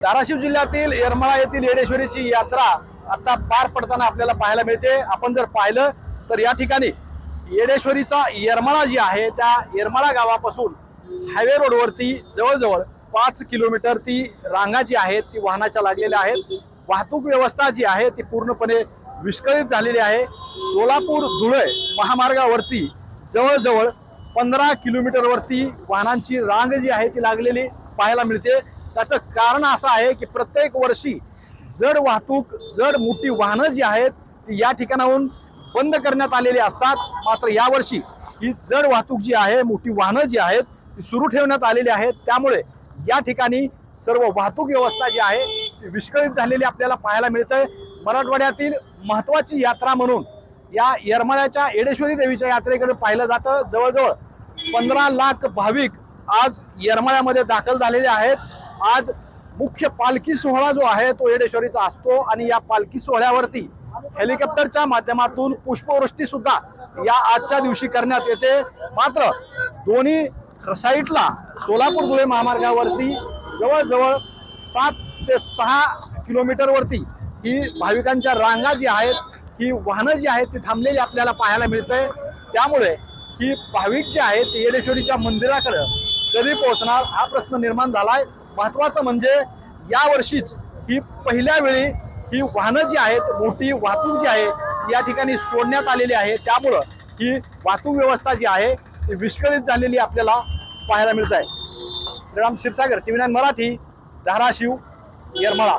धाराशिव जिल्ह्यातील येरमाळा येथील येडेश्वरीची यात्रा आता पार पडताना आपल्याला पाहायला मिळते। आपण जर पाहिलं तर या ठिकाणी येडेश्वरीचा येरमाळा जी आहे त्या येरमाळा गावापासून हायवे रोडवरती जवळजवळ 5 किलोमीटर ती रांगा जी आहेत ती वाहनाच्या लागलेल्या आहेत। वाहतूक व्यवस्था जी आहे ती पूर्णपणे विस्कळीत झालेली आहे। सोलापूर धुळे महामार्गावरती जवळजवळ 15 किलोमीटरवरती वाहनांची रांग जी आहे ती लागलेली पाहायला मिळते। त्याचं कारण असं आहे की प्रत्येक वर्षी जड वाहतूक जड मोठी वाहनं जी आहेत ती या ठिकाणाहून बंद करण्यात आलेली असतात। मात्र यावर्षी ही जड वाहतूक जी आहे मोठी वाहनं जी आहेत ती सुरू ठेवण्यात आलेली आहेत। त्यामुळे या ठिकाणी सर्व वाहतूक व्यवस्था जी आहे ती विस्कळीत झालेली आपल्याला पाहायला मिळते। मराठवाड्यातील महत्त्वाची यात्रा म्हणून या येरमाळ्याच्या येडेश्वरी देवीच्या यात्रेकडे पाहिलं जातं। जवळजवळ 15 लाख भाविक आज येरमाळ्यामध्ये दाखल झालेले आहेत। आज मुख्य पालखी सोहळा जो आहे तो येडेश्वरीचा असतो आणि या पालखी सोहळ्यावरती हेलिकॉप्टरच्या माध्यमातून पुष्पवृष्टी सुद्धा या आजच्या दिवशी करण्यात येते। मात्र दोन्ही साईडला सोलापूर धुळे महामार्गावरती जवळजवळ 7 ते 6 किलोमीटरवरती ही भाविकांच्या रांगा जी आहेत ही वाहनं जी आहेत ती थांबलेली आपल्याला पाहायला मिळते। त्यामुळे ही भाविक जे आहेत येडेश्वरीच्या मंदिराकडे कधी पोहोचणार हा प्रश्न निर्माण झालाय। महत्वाचं म्हणजे या वर्षीच ही पहिल्या वेळी ही वाहनं जी आहेत मोठी वाहतूक जी आहे या ठिकाणी सोडण्यात आलेली आहे। त्यामुळं ही वाहतूक व्यवस्था जी आहे ती विस्कळीत झालेली आपल्याला पाहायला मिळत आहे। श्रीराम क्षीरसागर TV9 मराठी धाराशिव येरमाळा।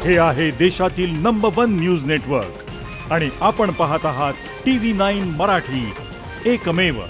हे आहे देशातील नंबर 1 न्यूज नेटवर्क आणि आपण पाहत आहात TV9 मराठी, एकमेव।